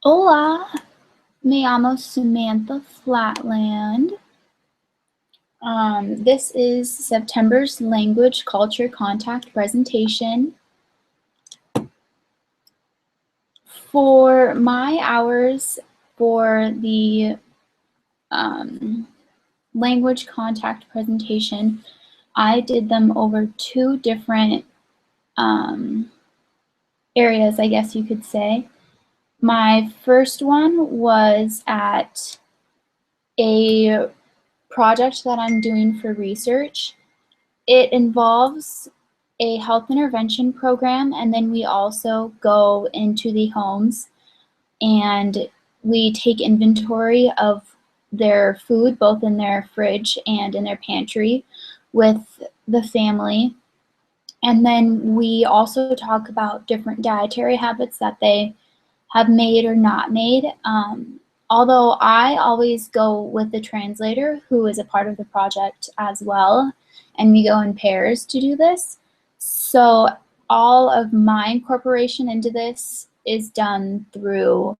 Hola, me llamo Samantha Flatland. This is September's Language Culture Contact presentation. For my hours for the language contact presentation, I did them over two different areas, I guess you could say. My first one was at a project that I'm doing for research. It involves a health intervention program, and then we also go into the homes and we take inventory of their food, both in their fridge and in their pantry, with the family. And then we also talk about different dietary habits that they have made or not made. Although I always go with the translator, who is a part of the project as well, and we go in pairs to do this. So all of my incorporation into this is done through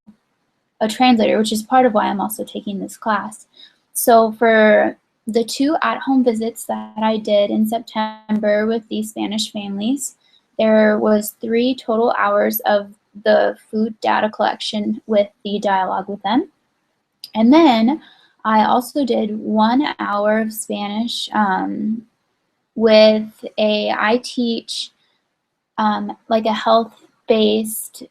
a translator, which is part of why I'm also taking this class. So for the two at-home visits that I did in September with these Spanish families, there was 3 total hours of the food data collection with the dialogue with them. And then I also did 1 hour of Spanish with I teach like a health-based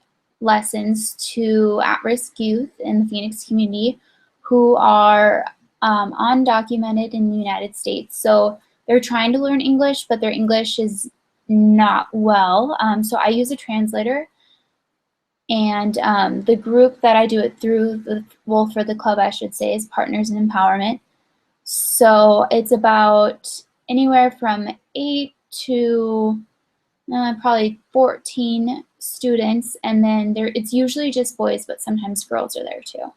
lessons to at-risk youth in the Phoenix community who are undocumented in the United States. So they're trying to learn English, but their English is not well. So I use a translator. And the group that I do it through, for the club I should say, is Partners in Empowerment. So it's about anywhere from 8 to probably 14 students, and then it's usually just boys, but sometimes girls are there too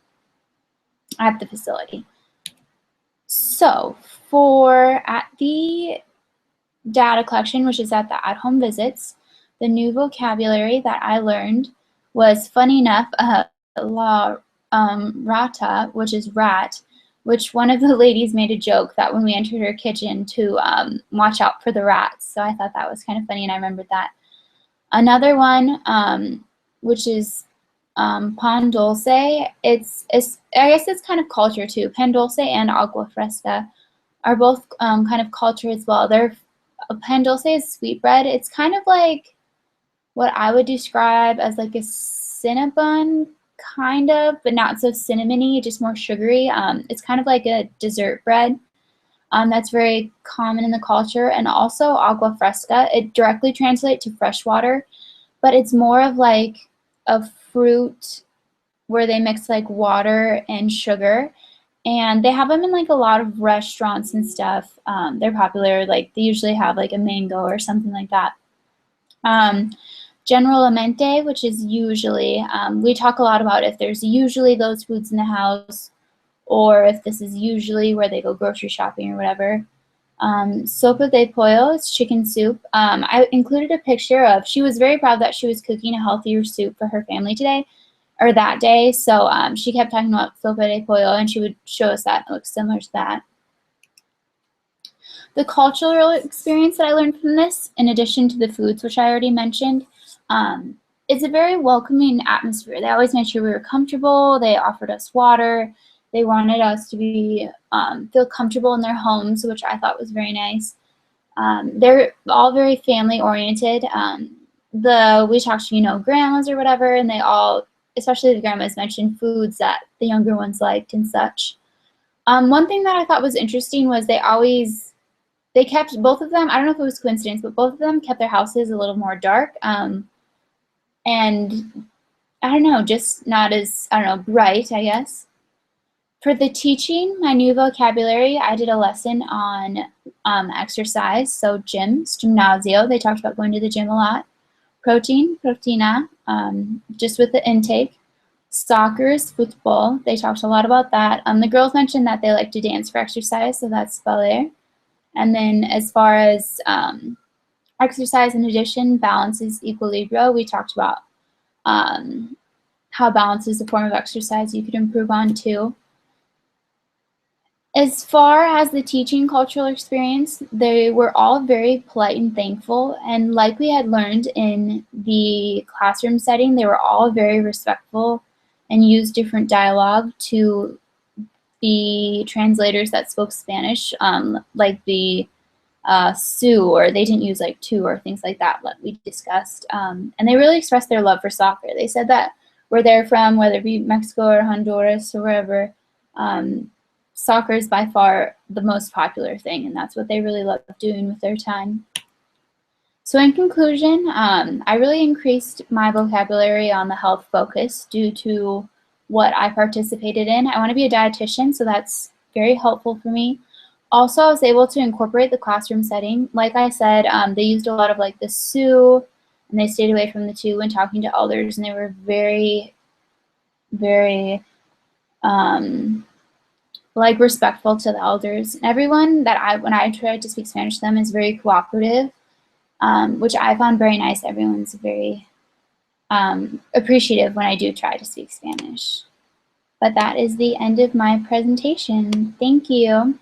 at the facility. So at the data collection, which is at the at-home visits, the new vocabulary that I learned was, funny enough, la rata, which is rat, which one of the ladies made a joke that when we entered her kitchen to watch out for the rats. So I thought that was kind of funny, and I remembered that. Another one, which is pan dulce, I guess it's kind of culture too. Pan dulce and agua fresca are both kind of culture as well. Pan dulce is sweetbread. It's kind of like what I would describe as like a Cinnabon, kind of, but not so cinnamony, just more sugary. It's kind of like a dessert bread that's very common in the culture. And also agua fresca, it directly translates to fresh water, but it's more of like a fruit where they mix like water and sugar. And they have them in like a lot of restaurants and stuff. They're popular, like they usually have like a mango or something like that. Generalmente, which is usually, we talk a lot about if there's usually those foods in the house, or if this is usually where they go grocery shopping or whatever. Sopa de pollo is chicken soup. I included a picture of, she was very proud that she was cooking a healthier soup for her family today, or that day, so she kept talking about sopa de pollo, and she would show us that. It looks similar to that. The cultural experience that I learned from this, in addition to the foods, which I already mentioned, it's a very welcoming atmosphere. They always made sure we were comfortable. They offered us water. They wanted us to be feel comfortable in their homes, which I thought was very nice. They're all very family oriented. We talked to grandmas or whatever, and they all, especially the grandmas, mentioned foods that the younger ones liked and such. One thing that I thought was interesting was they kept both of them. I don't know if it was coincidence, but both of them kept their houses a little more dark. And I don't know, just not as, bright, I guess. For the teaching, my new vocabulary, I did a lesson on exercise, so gyms, gymnasio. They talked about going to the gym a lot. Protein, proteína, just with the intake. Soccer is football. They talked a lot about that. The girls mentioned that they like to dance for exercise, so that's ballet. And then as far as exercise in addition, balance is equilibrio. We talked about how balance is a form of exercise you could improve on too. As far as the teaching cultural experience, they were all very polite and thankful, and like we had learned in the classroom setting, they were all very respectful and used different dialogue to the translators that spoke Spanish, like the Sioux, or they didn't use like to or things like that we discussed. And they really expressed their love for soccer. They said that where they're from, whether it be Mexico or Honduras or wherever, soccer is by far the most popular thing, and that's what they really love doing with their time. So in conclusion, I really increased my vocabulary on the health focus due to what I participated in. I want to be a dietitian, so that's very helpful for me. Also, I was able to incorporate the classroom setting. Like I said, they used a lot of like the Sioux, and they stayed away from the two when talking to elders, and they were very, very like respectful to the elders. And everyone that when I tried to speak Spanish to them is very cooperative, which I found very nice. Everyone's very appreciative when I do try to speak Spanish. But that is the end of my presentation. Thank you.